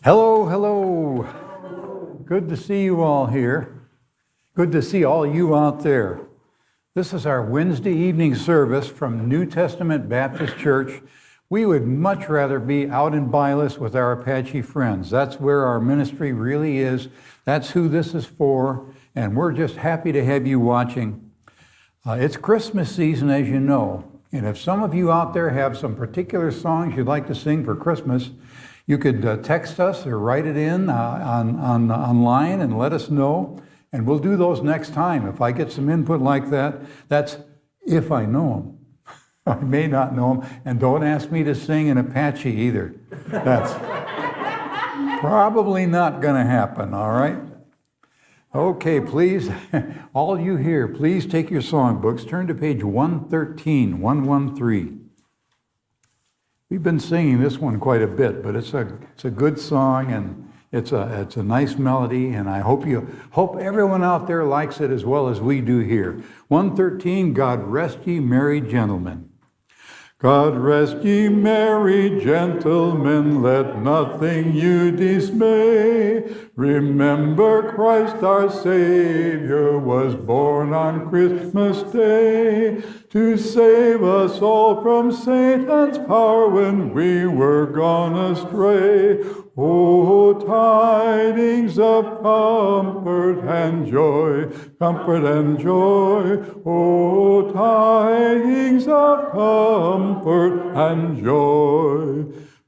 Hello, hello. Good to see you all here. Good to see all you out there. This is our Wednesday evening service from New Testament Baptist Church. We would much rather be out in Bylas with our Apache friends. That's where our ministry really is. That's who this is for, and we're just happy to have you watching. It's Christmas season, as you know, and if some of you out there have some particular songs you'd like to sing for Christmas, you could text us or write it in online and let us know, and we'll do those next time. If I get some input like that, that's if I know them. I may not know them, and don't ask me to sing in Apache either. That's probably not going to happen, all right? Okay, please, all you here, please take your songbooks, turn to page 113, 113. We've been singing this one quite a bit, but it's a good song and it's a nice melody, and I hope everyone out there likes it as well as we do here. 113, God rest ye merry gentlemen. God rest ye merry gentlemen, let nothing you dismay. Remember Christ our Savior was born on Christmas Day to save us all from Satan's power when we were gone astray. Oh, tidings of comfort and joy, comfort and joy. Oh, tidings of comfort and joy.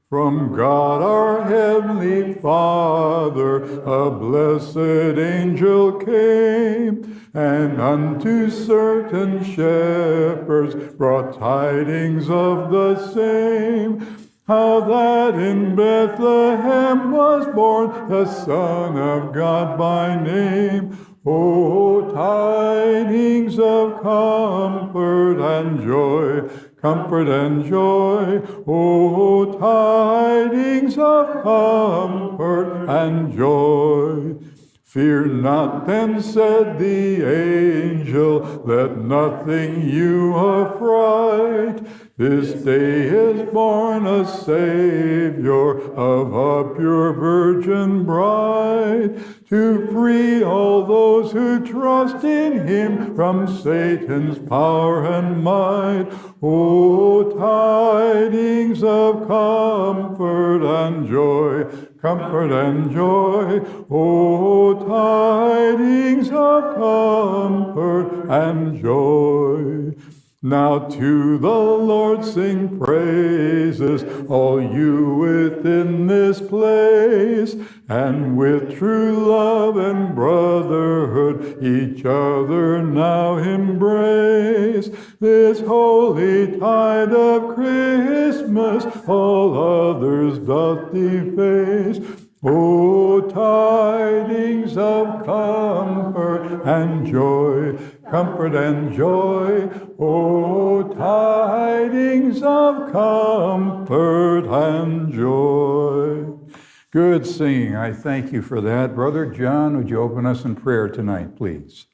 From God our Heavenly Father, a blessed angel came, and unto certain shepherds brought tidings of the same. How that in Bethlehem was born the Son of God by name. Oh, tidings of comfort and joy, comfort and joy. Oh, tidings of comfort and joy. Fear not, then said the angel, let nothing you affright. This day is born a Savior of a pure virgin bride, to free all those who trust in him from Satan's power and might. Oh, tidings of comfort and joy, comfort and joy. Oh, tidings of comfort and joy. Now to the Lord sing praises, all you within this place, and with true love and brotherhood each other now embrace. This holy tide of Christmas all others doth deface. O tidings of comfort and joy, comfort and joy. O tidings of comfort and joy. Good singing. I thank you for that. Brother John, would you open us in prayer tonight, please?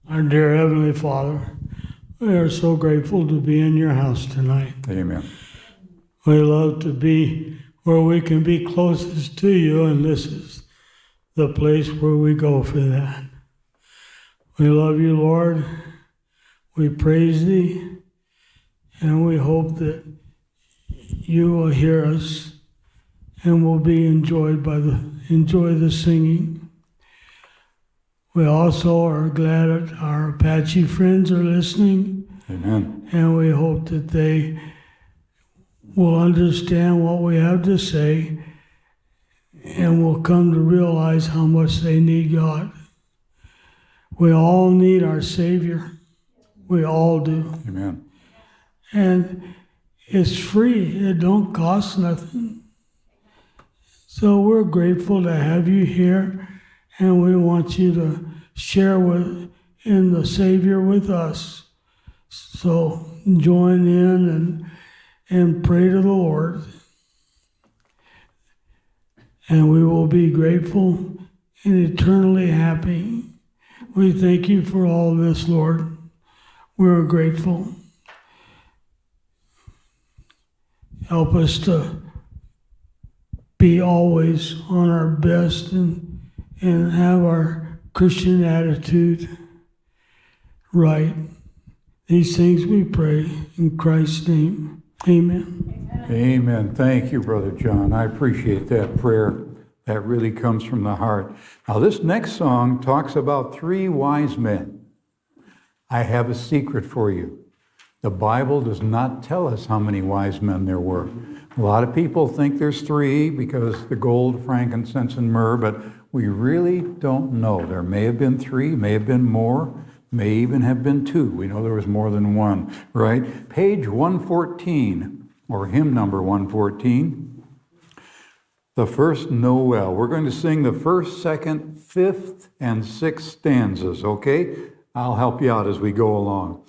Our dear Heavenly Father, we are so grateful to be in your house tonight. Amen. We love to be where we can be closest to you, and this is the place where we go for that. We love you, Lord. We praise thee, and we hope that you will hear us and will be enjoy the singing. We also are glad that our Apache friends are listening. Amen. And we hope that they will understand what we have to say and will come to realize how much they need God. We all need our Savior. We all do. Amen. And it's free. It don't cost nothing. So we're grateful to have you here, and we want you to share in the Savior with us. So join in and pray to the Lord. And we will be grateful and eternally happy. We thank you for all this, Lord. We're grateful. Help us to be always on our best and have our Christian attitude right. These things we pray in Christ's name. Amen. Amen. Thank you, Brother John. I appreciate that prayer. That really comes from the heart. Now, this next song talks about 3 wise men. I have a secret for you. The Bible does not tell us how many wise men there were. A lot of people think there's 3 because the gold, frankincense, and myrrh, but we really don't know. There may have been 3, may have been more, may even have been 2. We know there was more than 1, right? Page 114, or hymn number 114. The first Noel. We're going to sing the 1st, 2nd, 5th, and 6th stanzas, okay? I'll help you out as we go along.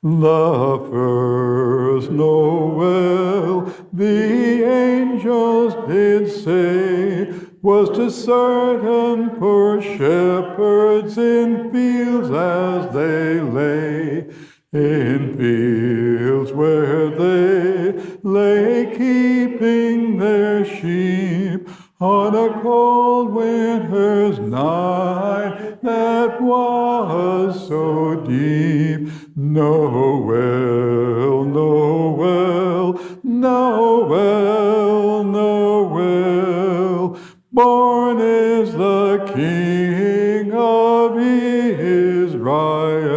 The first Noel, the angels did say, was to certain poor shepherds in fields as they lay. In fields where they lay keeping their sheep on a cold winter's night that was so deep. Noel, Noel, Noel, Noel, born is the King of Israel.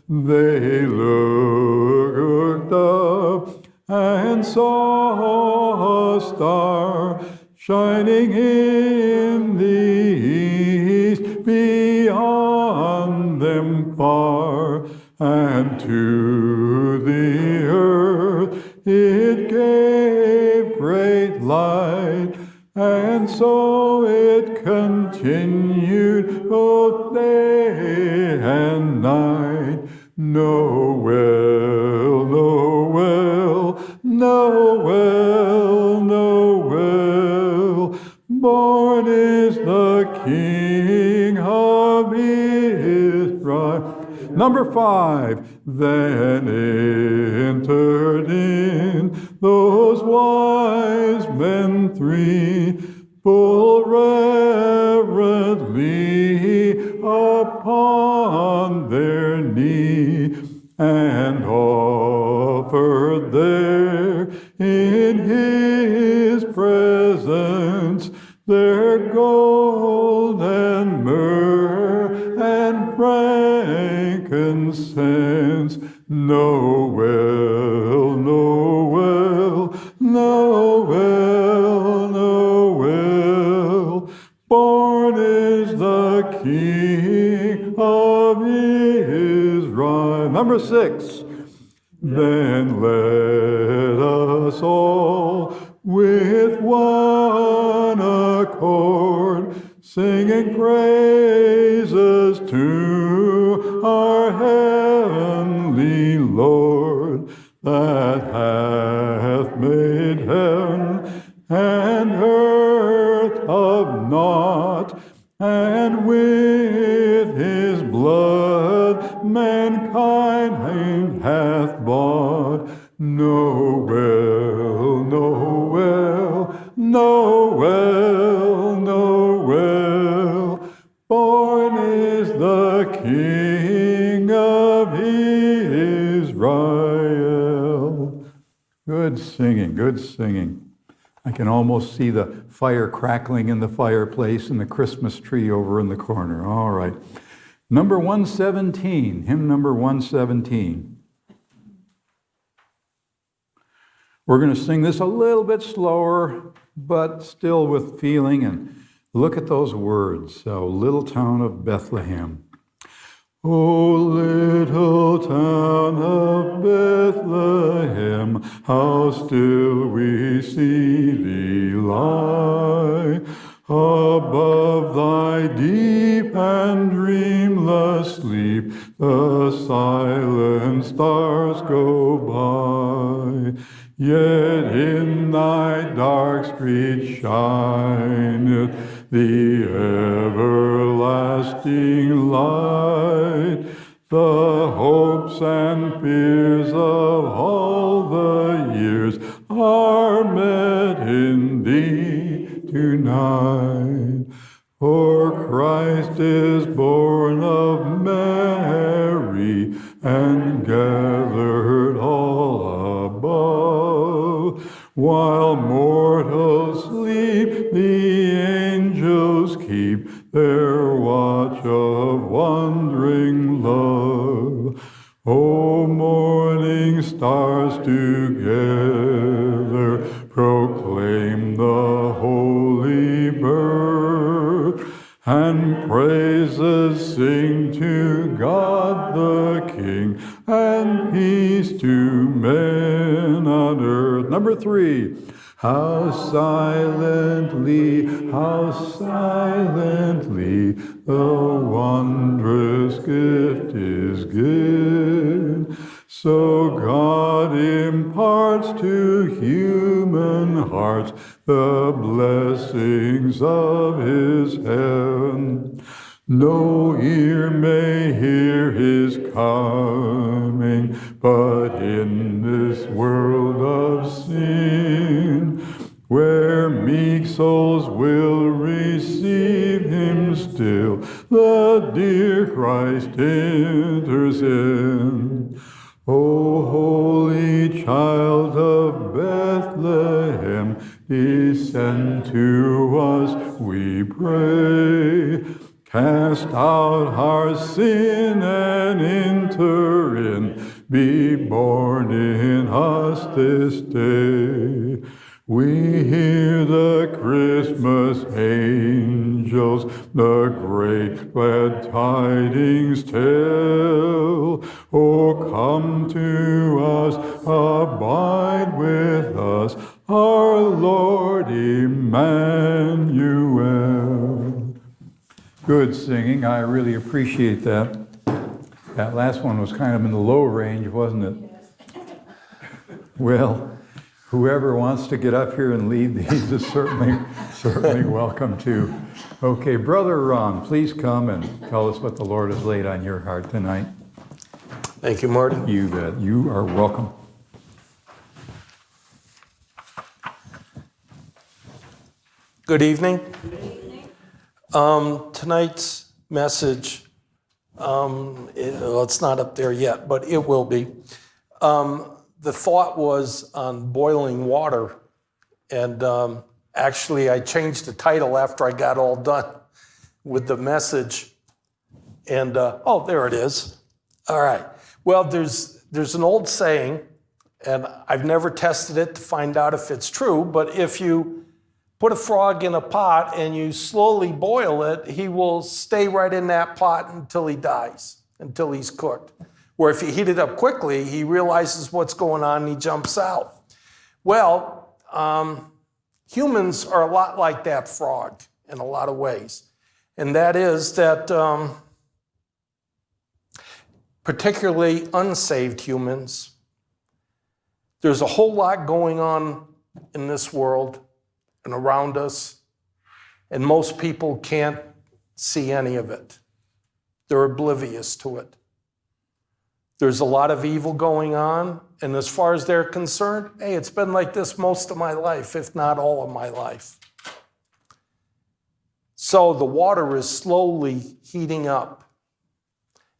They looked up and saw a star shining in the east beyond them far, and to the earth it gave great light, and so it continued both day and night. Noel, Noel, Noel, Noel, born is the King of Israel. Number 5, then entered in those wise men 3, full reverently upon their knee, and offered there in his presence their gold and myrrh and frankincense. Noel, Noel, Noel, Noel, born is the King of Israel. Number 6, then let us all with one accord singing praises to our heavenly Lord, that hath made heaven and earth of naught, and with his blood mankind hath bought. Noel, Noel, Noel, Noel, born is the King of Israel. Good singing, good singing. I can almost see the fire crackling in the fireplace and the Christmas tree over in the corner. All right. Number 117, hymn number 117. We're going to sing this a little bit slower, but still with feeling. And look at those words, O little town of Bethlehem. O little town of Bethlehem, how still we see thee lie. Above thy deep and dreamless sleep, the silent stars go by. Yet in thy dark street shineth the everlasting light. The hopes and fears of all the ears are met in thee tonight. For Christ is born of Mary and gathered all above. While mortals sleep, the angels keep their watch of wondering love. O morning stars together proclaim the holy birth, and praises sing to God the King, and peace to men on earth. Number 3. How silently the wondrous gift is given. So God imparts to human hearts the blessings of his heaven. No ear may hear his coming, but in this world of sin, where meek souls will receive him still, the dear Christ enters in. O holy child of Bethlehem, descend to us, we pray. Cast out our sin and enter in. Be born in us this day. We hear the Christmas angels the great glad tidings tell. Oh, come to us, abide with us, our Lord Emmanuel. Good singing. I really appreciate that. That last one was kind of in the low range, wasn't it? Well, whoever wants to get up here and lead these is certainly welcome to. Okay, Brother Ron, please come and tell us what the Lord has laid on your heart tonight. Thank you, Marty. You bet. You are welcome. Good evening. Tonight's message, it's not up there yet, but it will be. The thought was on boiling water, and actually I changed the title after I got all done with the message. And oh, there it is. All right. Well, there's an old saying, and I've never tested it to find out if it's true, but if you put a frog in a pot and you slowly boil it, he will stay right in that pot until he dies, until he's cooked. Where if you heat it up quickly, he realizes what's going on and he jumps out. Well, humans are a lot like that frog in a lot of ways. And that is that particularly unsaved humans, there's a whole lot going on in this world and around us, and most people can't see any of it. They're oblivious to it. There's a lot of evil going on, and as far as they're concerned, hey, it's been like this most of my life, if not all of my life. So the water is slowly heating up,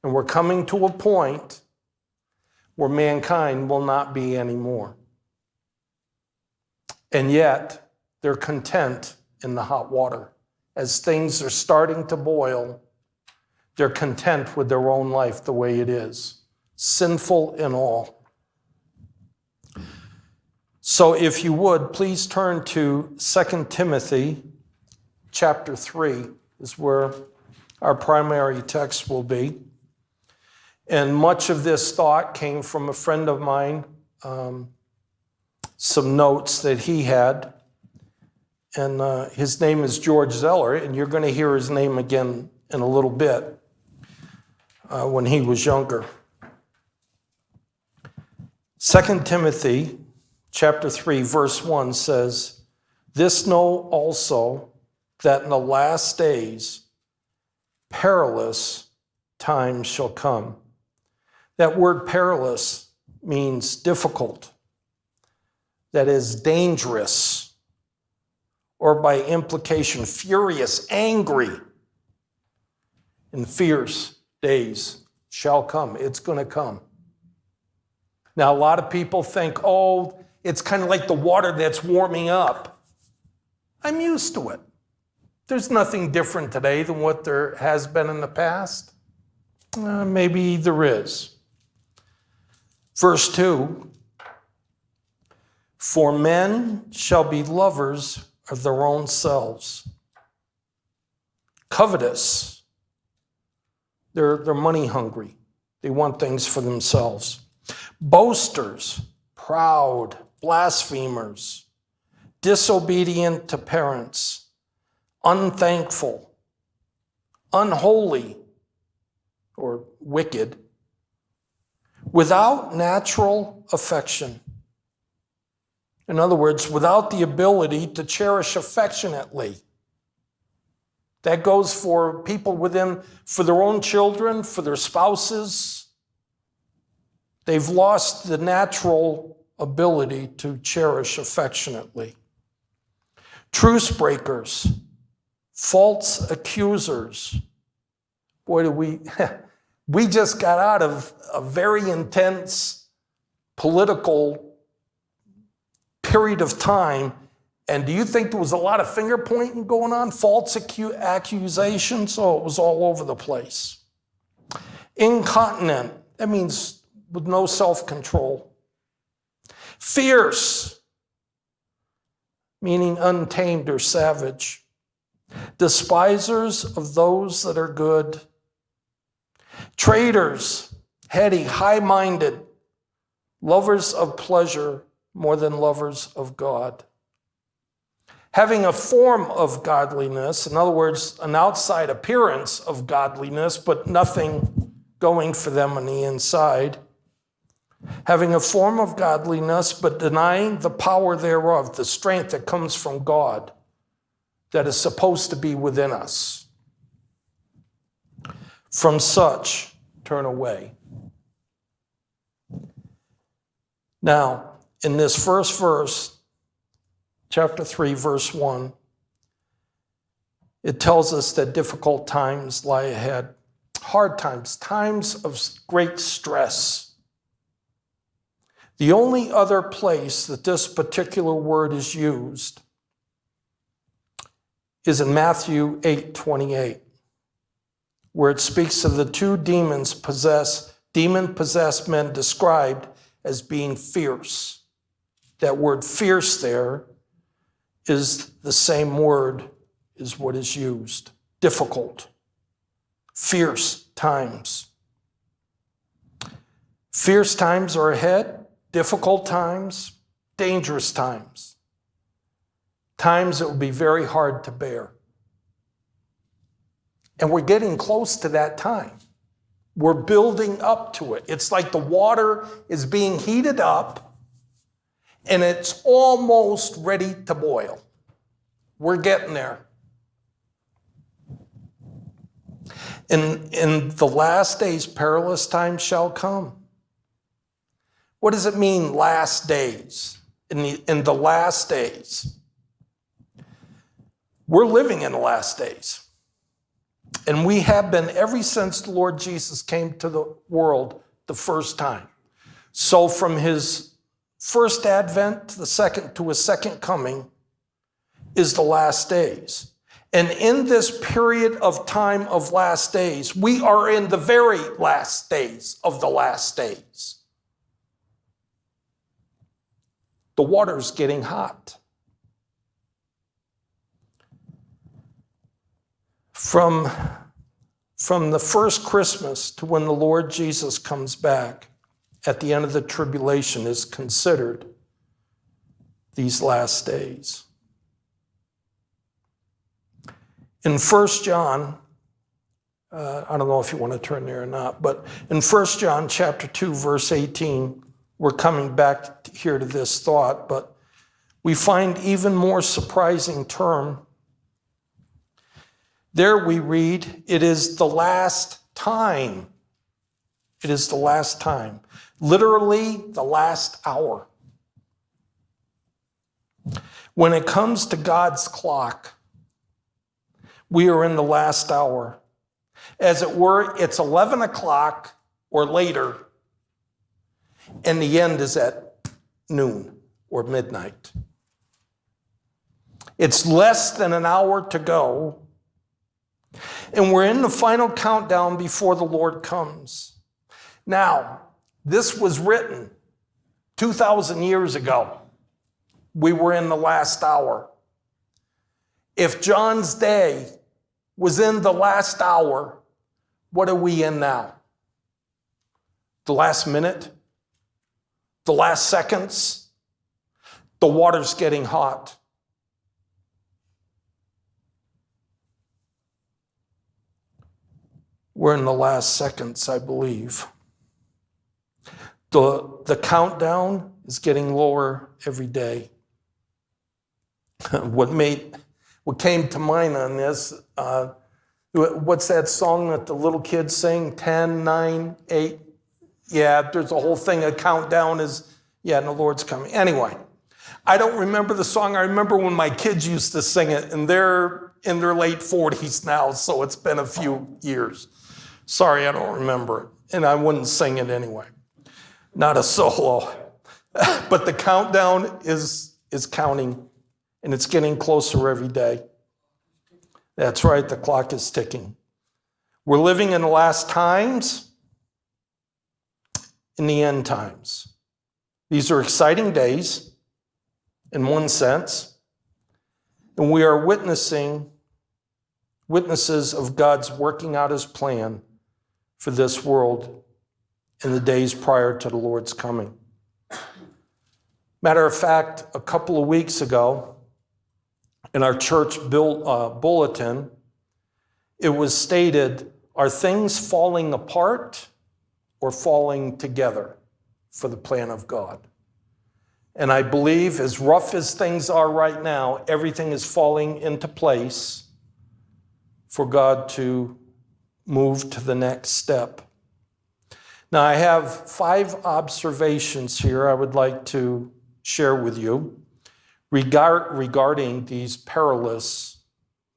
and we're coming to a point where mankind will not be anymore. And yet, they're content in the hot water. As things are starting to boil, they're content with their own life the way it is, sinful and all. So if you would, please turn to 2 Timothy chapter 3 is where our primary text will be. And much of this thought came from a friend of mine, some notes that he had. And his name is George Zeller, and you're going to hear his name again in a little bit when he was younger. 2 Timothy chapter 3, verse 1 says, "This know also, that in the last days perilous times shall come." That word perilous means difficult, that is dangerous, or by implication, furious, angry, in fierce days shall come. It's going to come. Now, a lot of people think, oh, it's kind of like the water that's warming up. I'm used to it. There's nothing different today than what there has been in the past. Maybe there is. Verse 2, for men shall be lovers of their own selves, covetous. They're money hungry. They want things for themselves. Boasters, proud, blasphemers, disobedient to parents, unthankful, unholy, or wicked, without natural affection. In other words, without the ability to cherish affectionately. That goes for people for their own children, for their spouses. They've lost the natural ability to cherish affectionately. Truce breakers, false accusers. Boy, we just got out of a very intense political period of time. And do you think there was a lot of finger pointing going on? False accusations? Oh, it was all over the place. Incontinent, that means with no self-control. Fierce, meaning untamed or savage. Despisers of those that are good. Traitors, heady, high-minded, lovers of pleasure more than lovers of God. Having a form of godliness, in other words, an outside appearance of godliness, but nothing going for them on the inside. Having a form of godliness, but denying the power thereof, the strength that comes from God, that is supposed to be within us. From such, turn away. Now, in this first verse, chapter 3, verse 1, it tells us that difficult times lie ahead. Hard times, times of great stress. The only other place that this particular word is used is in Matthew 8:28, where it speaks of the two demon-possessed men described as being fierce. That word fierce there is the same word as what is used. Difficult. Fierce times. Fierce times are ahead. Difficult times. Dangerous times. Times that will be very hard to bear. And we're getting close to that time. We're building up to it. It's like the water is being heated up and it's almost ready to boil. We're getting there. In the last days, perilous times shall come. What does it mean, last days? In the last days. We're living in the last days. And we have been ever since the Lord Jesus came to the world the first time. So from his first advent to his second coming is the last days. And in this period of time of last days, we are in the very last days of the last days. The water's getting hot. From the first Christmas to when the Lord Jesus comes back at the end of the tribulation is considered these last days. In 1 John, I don't know if you want to turn there or not, but in 1 John chapter 2, verse 18, we're coming back here to this thought, but we find even more surprising term. There we read, it is the last time. It is the last time. Literally, the last hour. When it comes to God's clock, we are in the last hour. As it were, it's 11 o'clock or later, and the end is at noon or midnight. It's less than an hour to go, and we're in the final countdown before the Lord comes. Now, this was written 2,000 years ago. We were in the last hour. If John's day was in the last hour, what are we in now? The last minute? The last seconds? The water's getting hot. We're in the last seconds, I believe. The countdown is getting lower every day. What came to mind on this, what's that song that the little kids sing? 10, 9, 8. Yeah, there's a whole thing, a countdown is, yeah, and the Lord's coming. Anyway, I don't remember the song. I remember when my kids used to sing it, and they're in their late 40s now, so it's been a few years. Sorry, I don't remember it, and I wouldn't sing it anyway. Not a solo. But the countdown is counting, and it's getting closer every day. That's right, the clock is ticking. We're living in the last times, in the end times. These are exciting days, in one sense, and we are witnesses of God's working out his plan for this world in the days prior to the Lord's coming. Matter of fact, a couple of weeks ago, in our church bulletin, it was stated, are things falling apart or falling together for the plan of God? And I believe, as rough as things are right now, everything is falling into place for God to move to the next step. Now, I have 5 observations here I would like to share with you regarding these perilous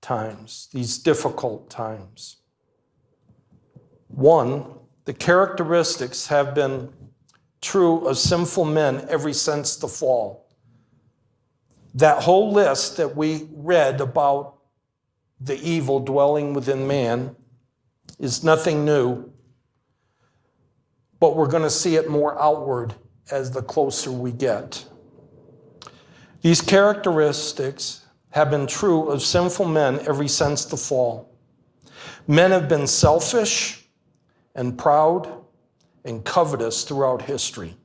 times, these difficult times. 1, the characteristics have been true of sinful men ever since the fall. That whole list that we read about the evil dwelling within man is nothing new, but we're going to see it more outward as the closer we get. These characteristics have been true of sinful men ever since the fall. Men have been selfish and proud and covetous throughout history.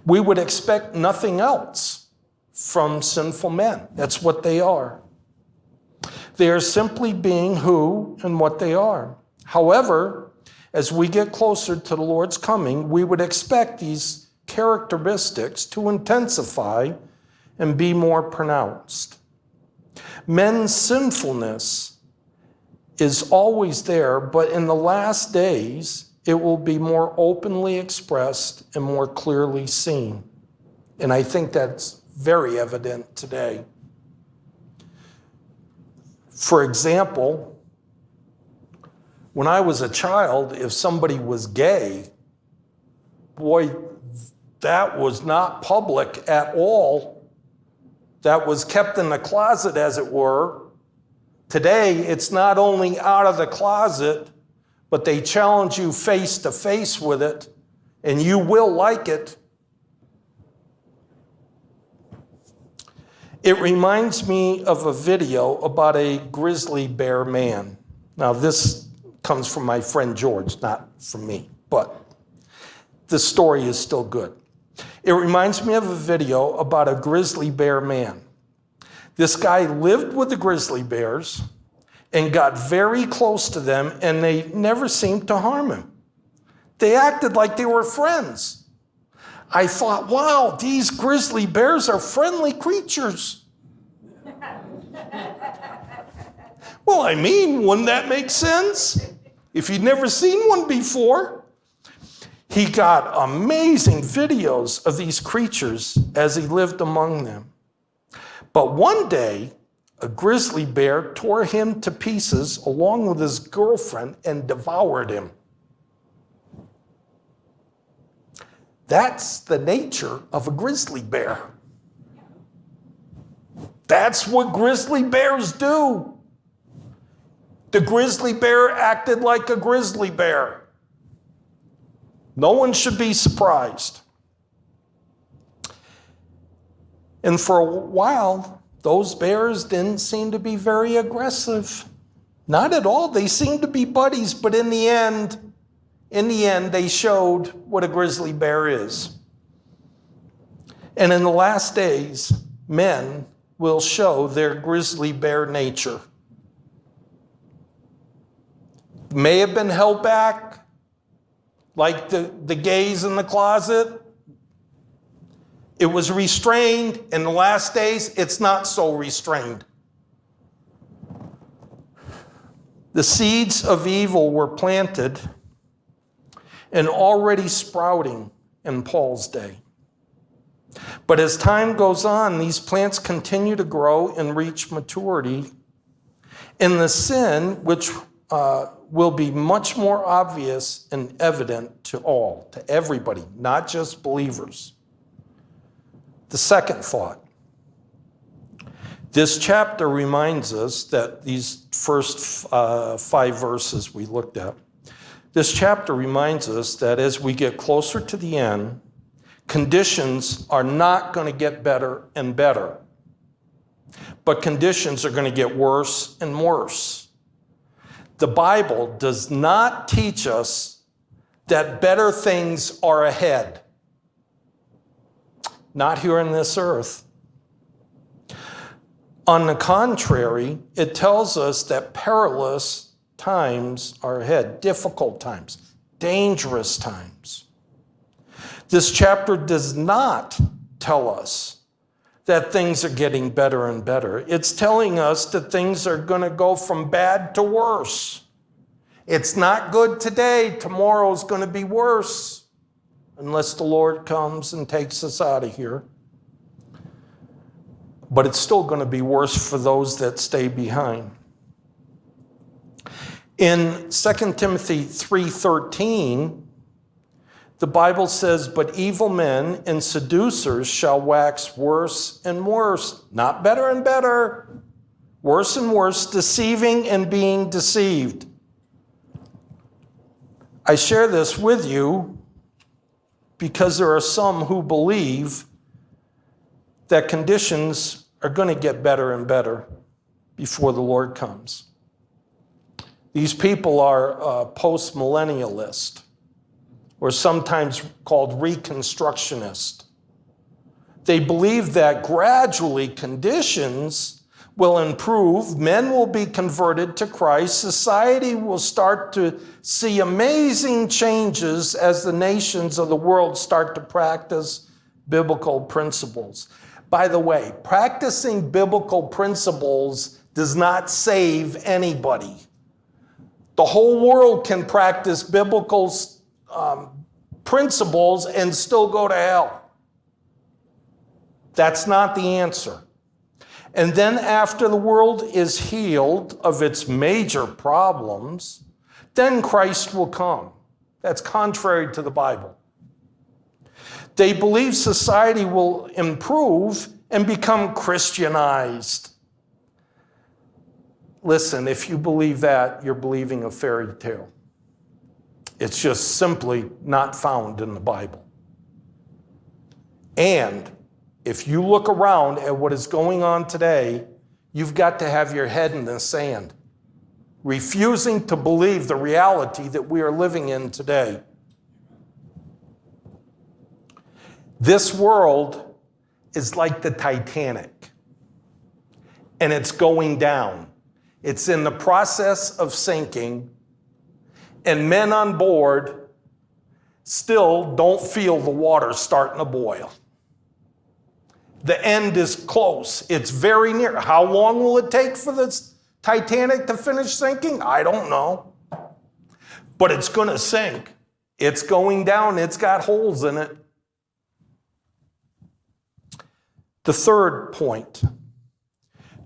We would expect nothing else from sinful men. That's what they are. They are simply being who and what they are. However, as we get closer to the Lord's coming, we would expect these characteristics to intensify and be more pronounced. Men's sinfulness is always there, but in the last days, it will be more openly expressed and more clearly seen. And I think that's very evident today. For example, when I was a child, if somebody was gay, boy, that was not public at all. That was kept in the closet, as it were. Today, it's not only out of the closet, but they challenge you face to face with it, and you will like it. It reminds me of a video about a grizzly bear man. Now, this comes from my friend George, not from me, but the story is still good. It reminds me of a video about a grizzly bear man. This guy lived with the grizzly bears and got very close to them, and they never seemed to harm him. They acted like they were friends. I thought, wow, these grizzly bears are friendly creatures. Well, I mean, wouldn't that make sense? If you'd never seen one before. He got amazing videos of these creatures as he lived among them. But one day, a grizzly bear tore him to pieces along with his girlfriend and devoured him. That's the nature of a grizzly bear. That's what grizzly bears do. The grizzly bear acted like a grizzly bear. No one should be surprised. And for a while, those bears didn't seem to be very aggressive. Not at all. They seemed to be buddies, but in the end, they showed what a grizzly bear is. And in the last days, men will show their grizzly bear nature. May have been held back, like the gays in the closet. It was restrained. In the last days, it's not so restrained. The seeds of evil were planted and already sprouting in Paul's day. But as time goes on, these plants continue to grow and reach maturity. And the sin, which will be much more obvious and evident to all, to everybody, not just believers. The second thought. This chapter reminds us that these first 5 verses we looked at, this chapter reminds us that as we get closer to the end, conditions are not going to get better and better, but conditions are going to get worse and worse. The Bible does not teach us that better things are ahead. Not here on this earth. On the contrary, it tells us that perilous times are ahead, difficult times, dangerous times. This chapter does not tell us that things are getting better and better. It's telling us that things are going to go from bad to worse. It's not good today. Tomorrow's going to be worse. Unless the Lord comes and takes us out of here. But it's still going to be worse for those that stay behind. In 2 Timothy 3:13, the Bible says, "But evil men and seducers shall wax worse and worse." Not better and better, worse and worse, deceiving and being deceived. I share this with you because there are some who believe that conditions are going to get better and better before the Lord comes. These people are post-millennialist, or sometimes called reconstructionist. They believe that gradually conditions will improve, men will be converted to Christ, society will start to see amazing changes as the nations of the world start to practice biblical principles. By the way, practicing biblical principles does not save anybody. The whole world can practice biblical principles and still go to hell. That's not the answer. And then after the world is healed of its major problems, then Christ will come. That's contrary to the Bible. They believe society will improve and become Christianized. Listen, if you believe that, you're believing a fairy tale. It's just simply not found in the Bible. And if you look around at what is going on today, you've got to have your head in the sand, refusing to believe the reality that we are living in today. This world is like the Titanic, and it's going down. It's in the process of sinking, and men on board still don't feel the water starting to boil. The end is close. It's very near. How long will it take for this Titanic to finish sinking? I don't know. But it's going to sink. It's going down. It's got holes in it. The third point,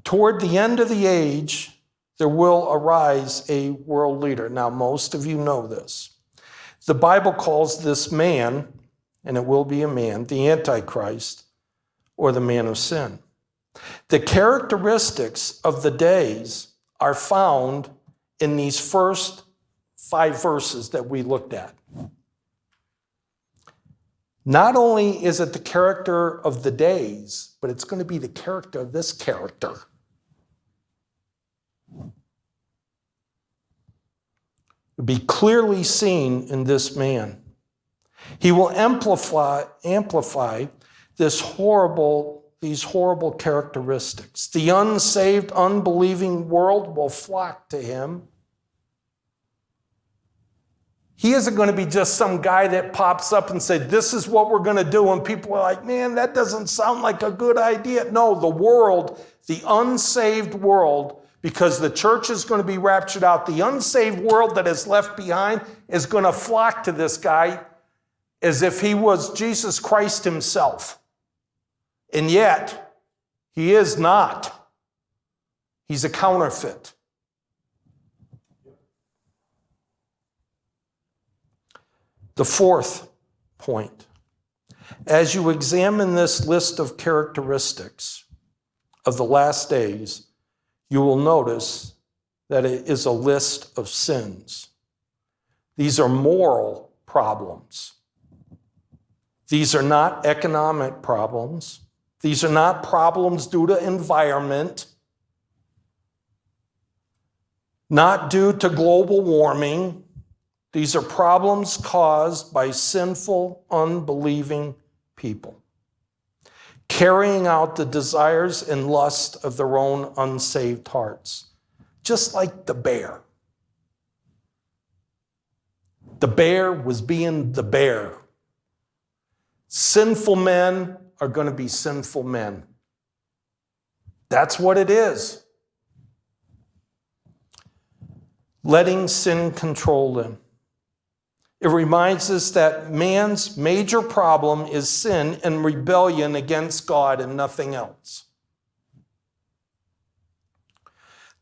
toward the end of the age, there will arise a world leader. Now, most of you know this. The Bible calls this man, and it will be a man, the Antichrist, or the man of sin. The characteristics of the days are found in these first 5 verses that we looked at. Not only is it the character of the days, but it's going to be the character of this character. It'll be clearly seen in this man. He will amplify these horrible characteristics. The unsaved, unbelieving world will flock to him. He isn't going to be just some guy that pops up and said, this is what we're going to do. And people are like, man, that doesn't sound like a good idea. No, the world, the unsaved world, because the church is going to be raptured out, the unsaved world that is left behind is going to flock to this guy as if he was Jesus Christ himself. And yet, he is not. He's a counterfeit. The fourth point, as you examine this list of characteristics of the last days, you will notice that it is a list of sins. These are moral problems. These are not economic problems. These are not problems due to environment, not due to global warming. These are problems caused by sinful, unbelieving people, carrying out the desires and lust of their own unsaved hearts, just like the bear. The bear was being the bear. Sinful men are going to be sinful men. That's what it is. Letting sin control them. It reminds us that man's major problem is sin and rebellion against God and nothing else.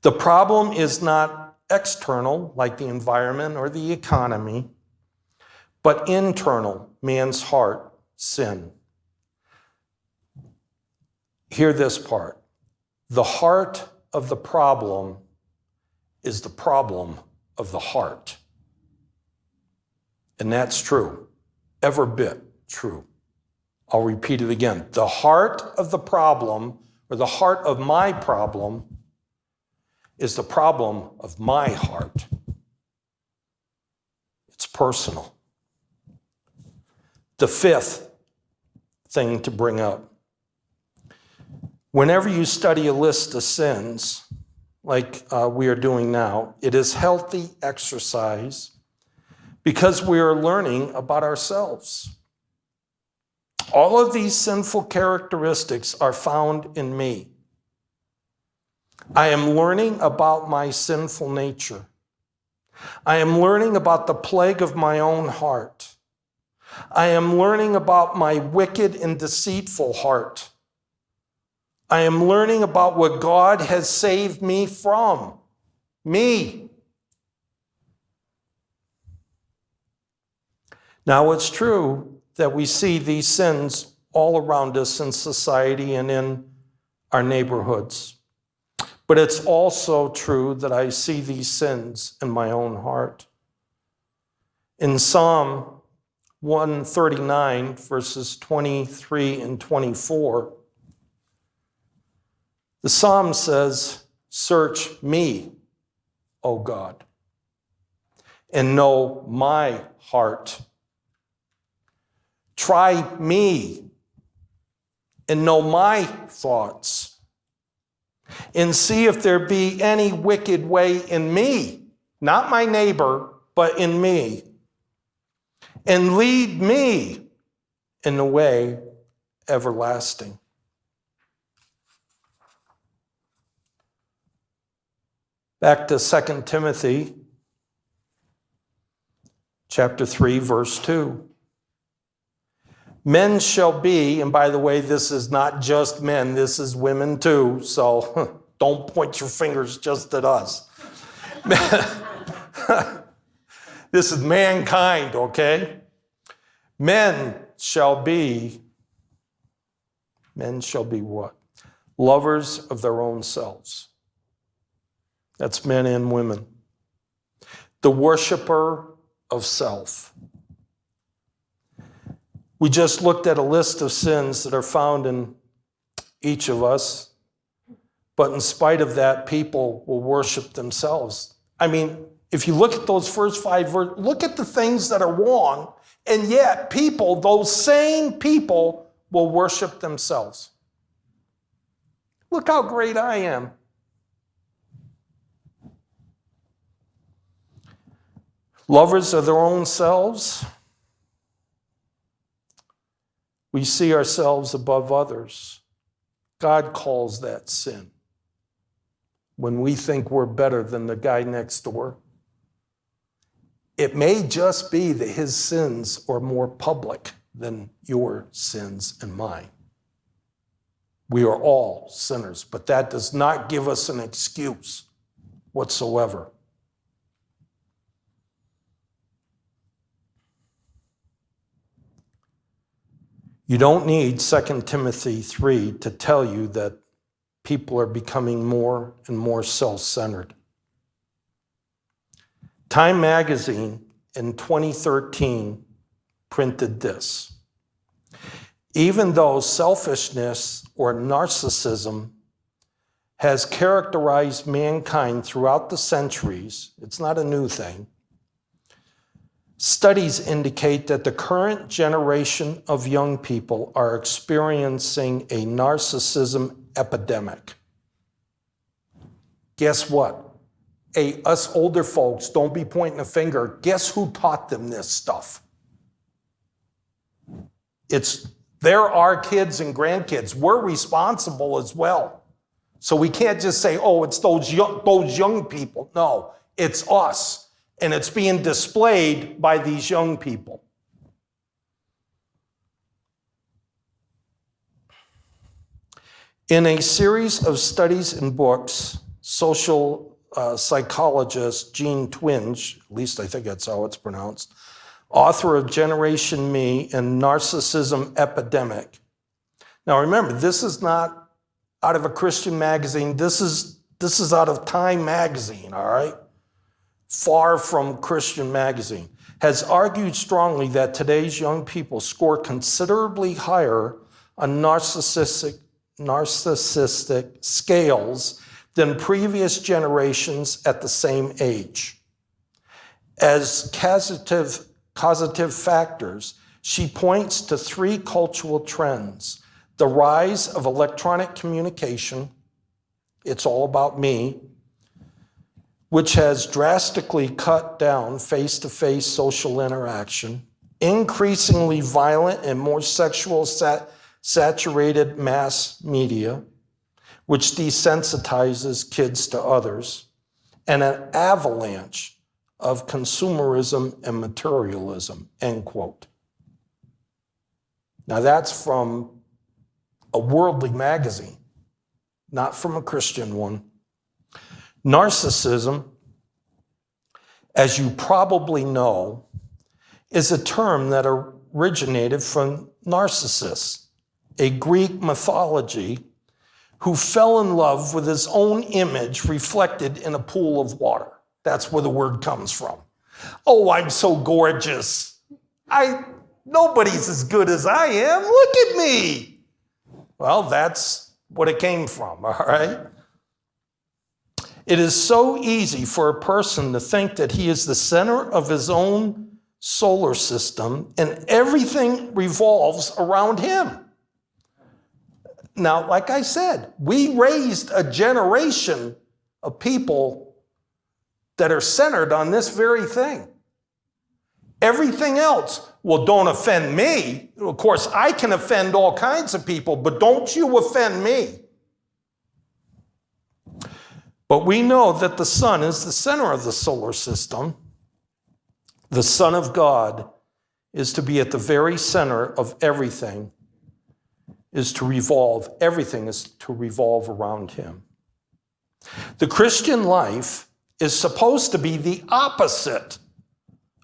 The problem is not external, like the environment or the economy, but internal, man's heart, sin. Hear this part. The heart of the problem is the problem of the heart. And that's true, every bit true. I'll repeat it again. The heart of the problem, or the heart of my problem, is the problem of my heart. It's personal. The fifth thing to bring up. Whenever you study a list of sins, like we are doing now, it is healthy exercise because we are learning about ourselves. All of these sinful characteristics are found in me. I am learning about my sinful nature. I am learning about the plague of my own heart. I am learning about my wicked and deceitful heart. I am learning about what God has saved me from. Me. Now, it's true that we see these sins all around us in society and in our neighborhoods. But it's also true that I see these sins in my own heart. In Psalm 139, verses 23 and 24, the psalm says, "Search me, O God, and know my heart. Try me and know my thoughts, and see if there be any wicked way in me," not my neighbor, but in me, "and lead me in the way everlasting." Back to 2 Timothy chapter 3, verse 2. Men shall be, and by the way, this is not just men, this is women too, so Don't point your fingers just at us. This is mankind, okay? Men shall be what? Lovers of their own selves. That's men and women. The worshiper of self. We just looked at a list of sins that are found in each of us, but in spite of that, people will worship themselves. I mean, if you look at those first 5 verses, look at the things that are wrong, and yet people, those same people, will worship themselves. Look how great I am. Lovers of their own selves. We see ourselves above others. God calls that sin. When we think we're better than the guy next door, it may just be that his sins are more public than your sins and mine. We are all sinners, but that does not give us an excuse whatsoever. You don't need 2 Timothy 3 to tell you that people are becoming more and more self-centered. Time magazine in 2013 printed this. Even though selfishness or narcissism has characterized mankind throughout the centuries, it's not a new thing, studies indicate that the current generation of young people are experiencing a narcissism epidemic. Guess what? Us older folks, don't be pointing a finger. Guess who taught them this stuff? They're our kids and grandkids. We're responsible as well. So we can't just say, oh, it's those young people. No, it's us. And it's being displayed by these young people. In a series of studies and books, social psychologist Gene Twenge, at least I think that's how it's pronounced, author of Generation Me and Narcissism Epidemic. Now remember, this is not out of a Christian magazine. This is out of Time magazine, all right? Far from Christian magazine. Has argued strongly that today's young people score considerably higher on narcissistic scales than previous generations at the same age. As causative factors, she points to 3 cultural trends: the rise of electronic communication, it's all about me, which has drastically cut down face-to-face social interaction, increasingly violent and more sexual saturated mass media, which desensitizes kids to others, and an avalanche of consumerism and materialism, end quote. Now that's from a worldly magazine, not from a Christian one. Narcissism, as you probably know, is a term that originated from Narcissus, a Greek mythology who fell in love with his own image reflected in a pool of water. That's where the word comes from. Oh, I'm so gorgeous. Nobody's as good as I am. Look at me. Well, that's what it came from, all right? It is so easy for a person to think that he is the center of his own solar system and everything revolves around him. Now, like I said, we raised a generation of people that are centered on this very thing. Everything else, well, don't offend me. Of course, I can offend all kinds of people, but don't you offend me. But we know that the sun is the center of the solar system. The Son of God is to be at the very center of everything, everything is to revolve around him. The Christian life is supposed to be the opposite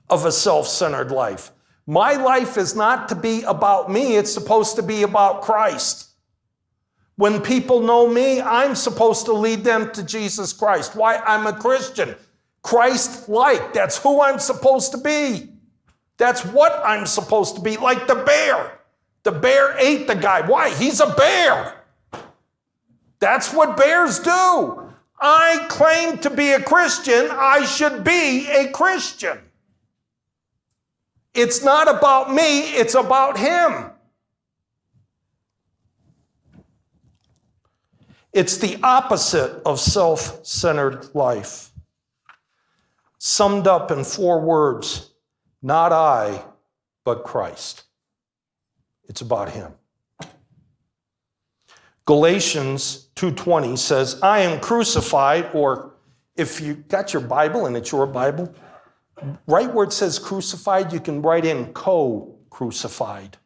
of a self-centered life. My life is not to be about me, it's supposed to be about Christ. When people know me, I'm supposed to lead them to Jesus Christ. Why? I'm a Christian. Christ-like. That's who I'm supposed to be. That's what I'm supposed to be, like the bear. The bear ate the guy. Why? He's a bear. That's what bears do. I claim to be a Christian. I should be a Christian. It's not about me, it's about him. It's the opposite of self-centered life. Summed up in 4 words, not I, but Christ. It's about him. Galatians 2:20 says, I am crucified, or if you got your Bible and it's your Bible, right where it says crucified, you can write in co-crucified.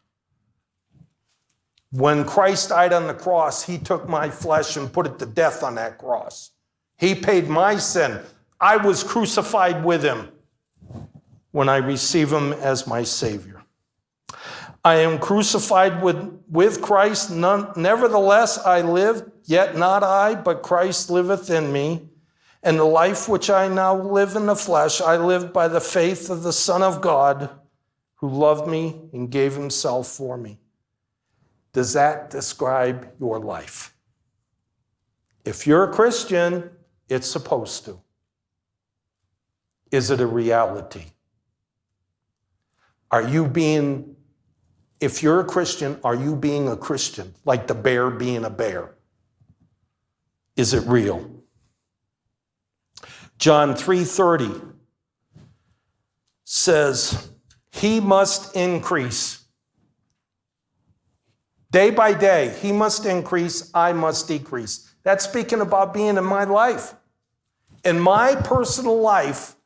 When Christ died on the cross, he took my flesh and put it to death on that cross. He paid my sin. I was crucified with him when I receive him as my Savior. I am crucified with Christ. Nevertheless, I live, yet not I, but Christ liveth in me. And the life which I now live in the flesh, I live by the faith of the Son of God, who loved me and gave himself for me. Does that describe your life? If you're a Christian, it's supposed to. Is it a reality? If you're a Christian, are you being a Christian? Like the bear being a bear? Is it real? John 3:30 says, he must increase. Day by day, he must increase, I must decrease. That's speaking about being in my life. In my personal life,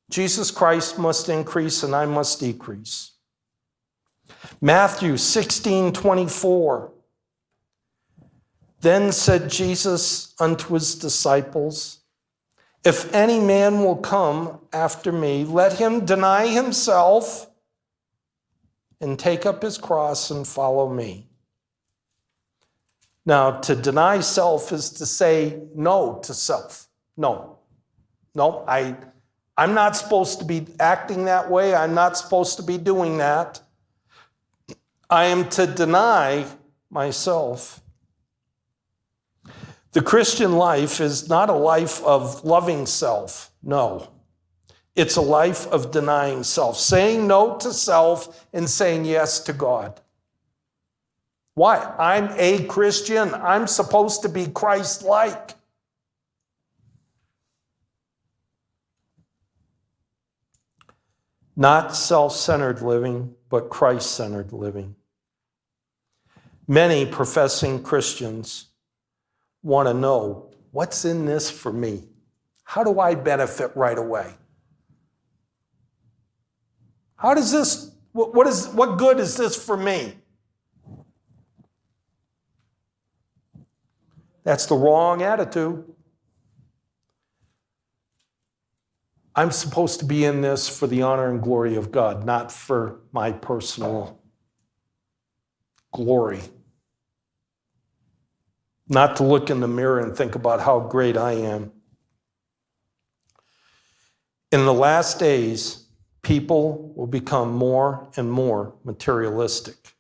Jesus Christ must increase and I must decrease. Matthew 16:24. Then said Jesus unto his disciples, if any man will come after me, let him deny himself and take up his cross and follow me. Now, to deny self is to say no to self. No, I'm not supposed to be acting that way. I'm not supposed to be doing that. I am to deny myself. The Christian life is not a life of loving self. No. It's a life of denying self, saying no to self and saying yes to God. Why? I'm a Christian. I'm supposed to be Christ-like. Not self-centered living, but Christ-centered living. Many professing Christians want to know, what's in this for me? How do I benefit right away? How does this, what good is this for me? That's the wrong attitude. I'm supposed to be in this for the honor and glory of God, not for my personal glory. Not to look in the mirror and think about how great I am. In the last days, people will become more and more materialistic.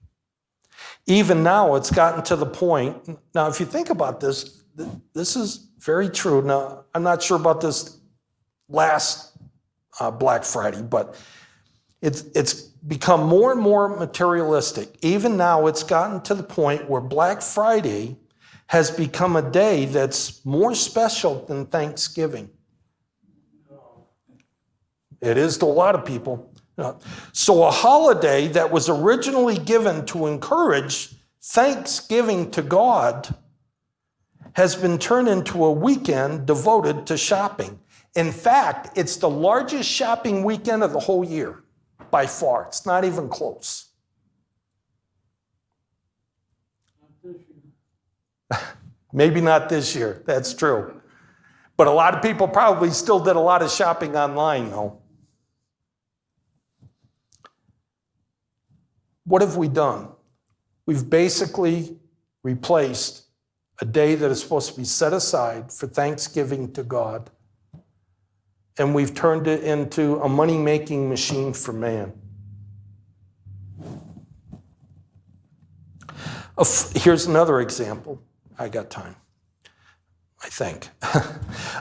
Even now, it's gotten to the point, now if you think about this, this is very true. Now, I'm not sure about this last Black Friday, but it's become more and more materialistic. Even now, it's gotten to the point where Black Friday has become a day that's more special than Thanksgiving. It is to a lot of people. So a holiday that was originally given to encourage thanksgiving to God has been turned into a weekend devoted to shopping. In fact, it's the largest shopping weekend of the whole year, by far. It's not even close. Maybe not this year, that's true. But a lot of people probably still did a lot of shopping online, though. What have we done? We've basically replaced a day that is supposed to be set aside for thanksgiving to God, and we've turned it into a money-making machine for man. Here's another example. I got time, I think.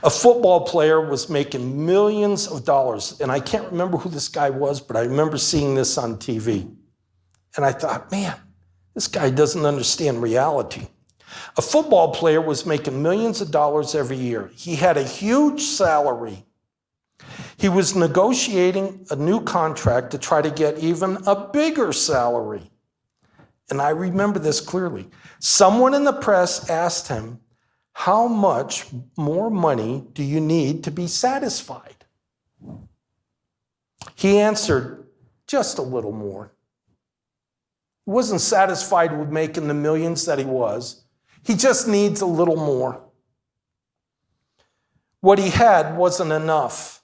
A football player was making millions of dollars, and I can't remember who this guy was, but I remember seeing this on TV. And I thought, man, this guy doesn't understand reality. A football player was making millions of dollars every year. He had a huge salary. He was negotiating a new contract to try to get even a bigger salary. And I remember this clearly. Someone in the press asked him, how much more money do you need to be satisfied? He answered, just a little more. He wasn't satisfied with making the millions that he was. He just needs a little more. What he had wasn't enough.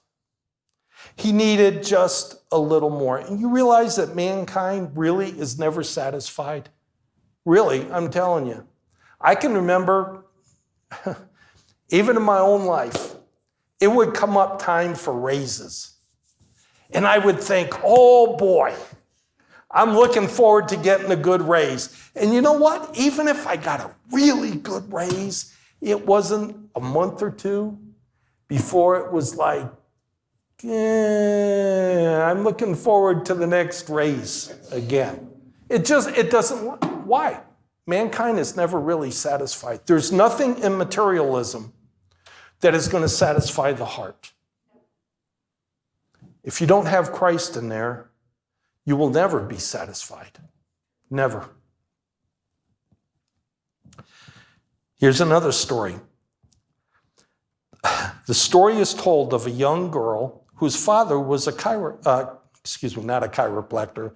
He needed just a little more. And you realize that mankind really is never satisfied? Really, I'm telling you. I can remember, even in my own life, it would come up time for raises. And I would think, oh boy, I'm looking forward to getting a good raise. And you know what? Even if I got a really good raise, it wasn't a month or two before it was like, I'm looking forward to the next raise again. It doesn't, why? Mankind is never really satisfied. There's nothing in materialism that is going to satisfy the heart. If you don't have Christ in there, you will never be satisfied. Never. Here's another story. The story is told of a young girl whose father was not a chiropractor.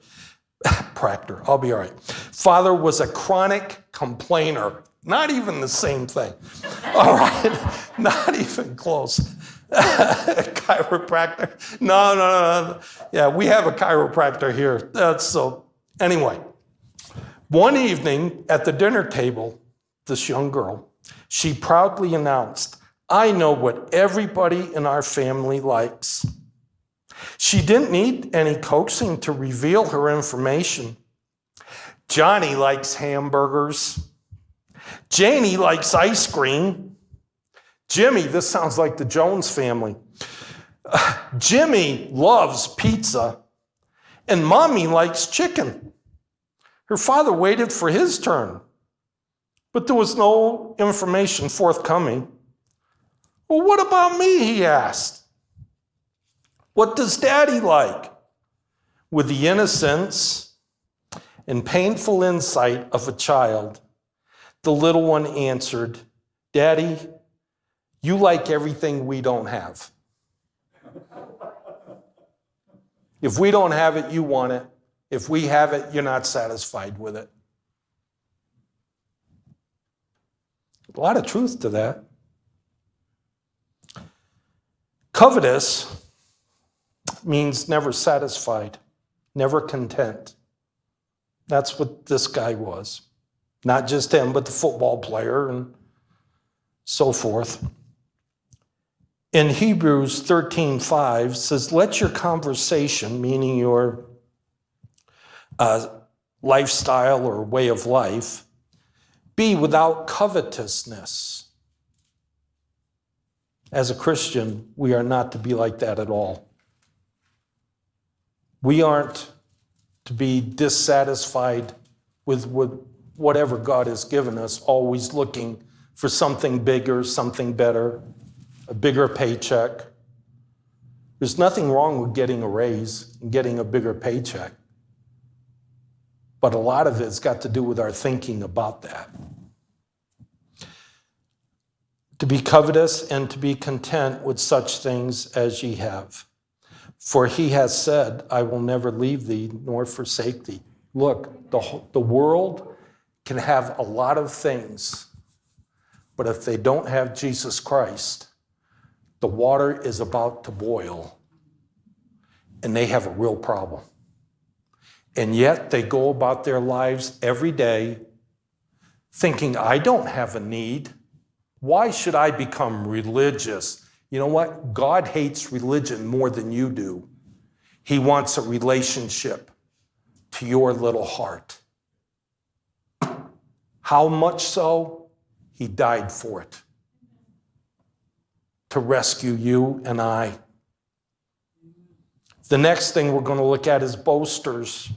I'll be all right. Father was a chronic complainer. Not even the same thing. All right, not even close. Chiropractor? No. Yeah, we have a chiropractor here. Anyway, one evening at the dinner table, this young girl, she proudly announced, I know what everybody in our family likes. She didn't need any coaxing to reveal her information. Johnny likes hamburgers. Janie likes ice cream. Jimmy, this sounds like the Jones family. Jimmy loves pizza. And Mommy likes chicken. Her father waited for his turn, but there was no information forthcoming. Well, what about me, he asked. What does Daddy like? With the innocence and painful insight of a child, the little one answered, Daddy, you like everything we don't have. If we don't have it, you want it. If we have it, you're not satisfied with it. A lot of truth to that. Covetous means never satisfied, never content. That's what this guy was. Not just him, but the football player and so forth. In Hebrews 13:5 says, let your conversation, meaning your lifestyle or way of life, be without covetousness. As a Christian, we are not to be like that at all. We aren't to be dissatisfied with whatever God has given us, always looking for something bigger, something better, a bigger paycheck. There's nothing wrong with getting a raise and getting a bigger paycheck. But a lot of it's got to do with our thinking about that. To be covetous and to be content with such things as ye have. For he has said, I will never leave thee nor forsake thee. Look, the world can have a lot of things, But if they don't have Jesus Christ, the water is about to boil, and they have a real problem. And yet they go about their lives every day thinking, I don't have a need. Why should I become religious? You know what? God hates religion more than you do. He wants a relationship to your little heart. How much so? He died for it. To rescue you and I. The next thing we're going to look at is boasters.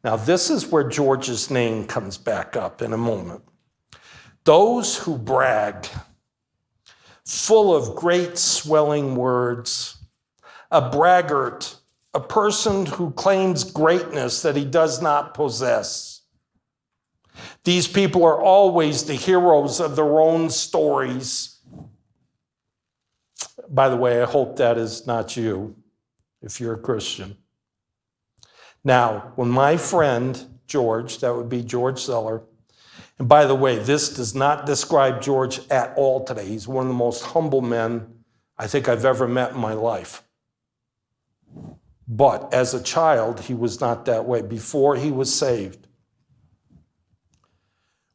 Now, this is where George's name comes back up in a moment. Those who brag, full of great swelling words, a braggart, a person who claims greatness that he does not possess. These people are always the heroes of their own stories. By the way, I hope that is not you, if you're a Christian. Now, when my friend George, that would be George Zeller, and by the way, this does not describe George at all today. He's one of the most humble men I think I've ever met in my life. But as a child, he was not that way before he was saved.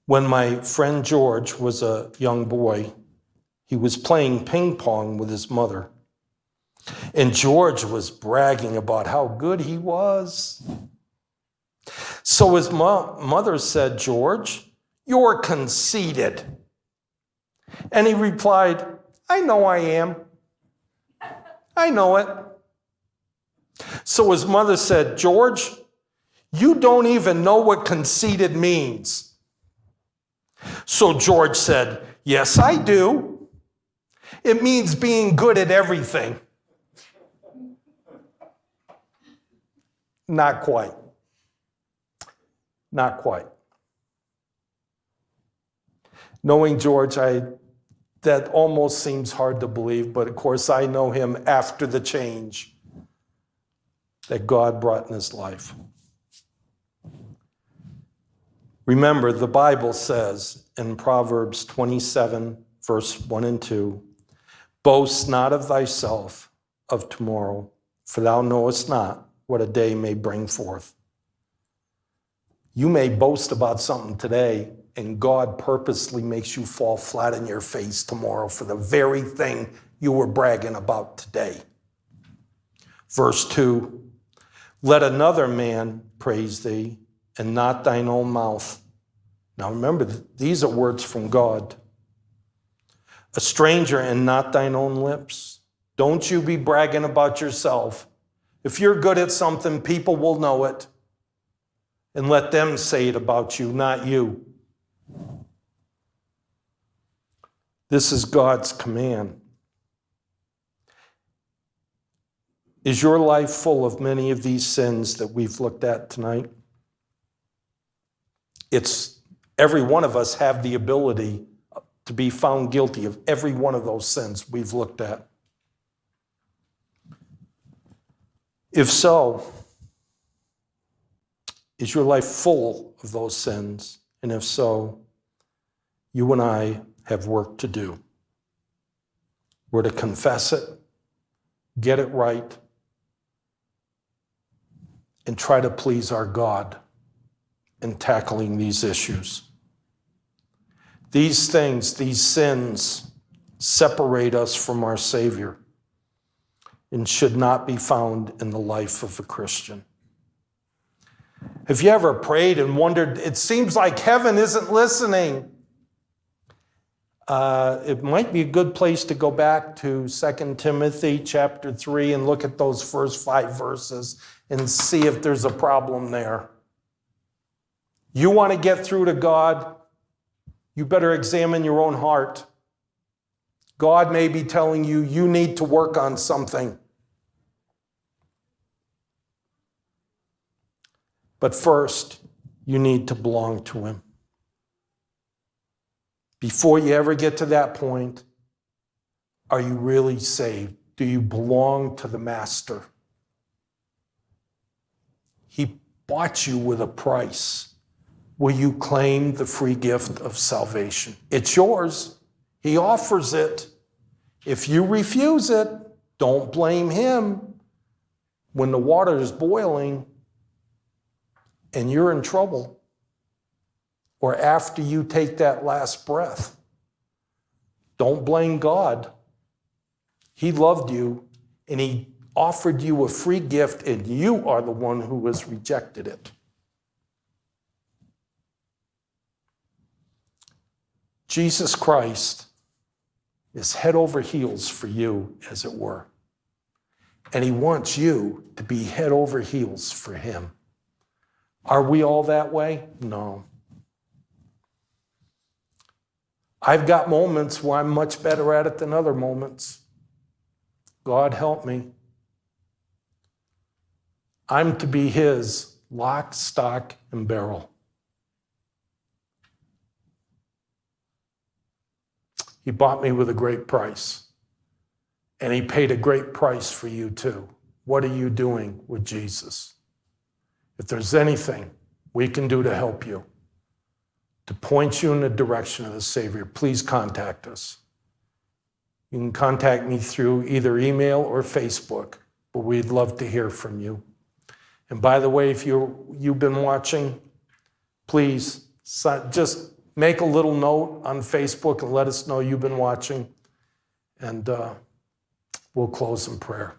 When my friend George was a young boy, he was playing ping pong with his mother. And George was bragging about how good he was. So his mother said, George, you're conceited. And he replied, I know I am. I know it. So his mother said, George, you don't even know what conceited means. So George said, yes, I do. It means being good at everything. Not quite. Not quite. Knowing George, that almost seems hard to believe, but of course I know him after the change that God brought in his life. Remember, the Bible says in Proverbs 27, verse 1 and 2, boast not of thyself of tomorrow, for thou knowest not what a day may bring forth. You may boast about something today, and God purposely makes you fall flat on your face tomorrow for the very thing you were bragging about today. Verse 2, let another man praise thee, and not thine own mouth. Now remember, these are words from God. A stranger and not thine own lips. Don't you be bragging about yourself. If you're good at something, people will know it. And let them say it about you, not you. This is God's command. Is your life full of many of these sins that we've looked at tonight? Every one of us have the ability to be found guilty of every one of those sins we've looked at. If so, is your life full of those sins? And if so, you and I have work to do. We're to confess it, get it right, and try to please our God in tackling these issues. These things, these sins, separate us from our Savior and should not be found in the life of a Christian. Have you ever prayed and wondered, it seems like heaven isn't listening? It might be a good place to go back to 2 Timothy chapter 3 and look at those first 5 verses and see if there's a problem there. You want to get through to God, you better examine your own heart. God may be telling you, you need to work on something. But first, you need to belong to Him. Before you ever get to that point, are you really saved? Do you belong to the Master? He bought you with a price. will you claim the free gift of salvation? It's yours. He offers it. If you refuse it, don't blame him. When the water is boiling and you're in trouble, or after you take that last breath, don't blame God. He loved you and he offered you a free gift, and you are the one who has rejected it. Jesus Christ is head over heels for you, as it were. And he wants you to be head over heels for him. Are we all that way? No. I've got moments where I'm much better at it than other moments. God help me. I'm to be his lock, stock, and barrel. He bought me with a great price. And he paid a great price for you too. What are you doing with Jesus? If there's anything we can do to help you, to point you in the direction of the Savior, please contact us. You can contact me through either email or Facebook, but we'd love to hear from you. And by the way, if you've been watching, please just make a little note on Facebook and let us know you've been watching. And we'll close in prayer.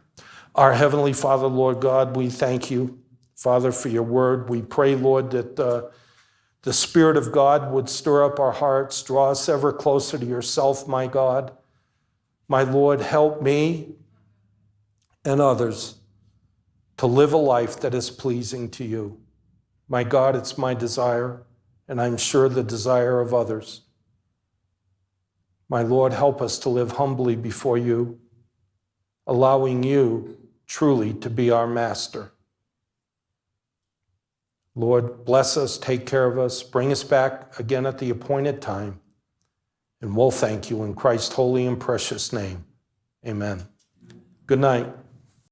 Our Heavenly Father, Lord God, we thank you, Father, for your word. We pray, Lord, that the Spirit of God would stir up our hearts, draw us ever closer to yourself, my God. My Lord, help me and others to live a life that is pleasing to you. My God, it's my desire, and I'm sure the desire of others. My Lord, help us to live humbly before you, allowing you truly to be our master. Lord, bless us, take care of us, bring us back again at the appointed time, and we'll thank you in Christ's holy and precious name. Amen. Good night.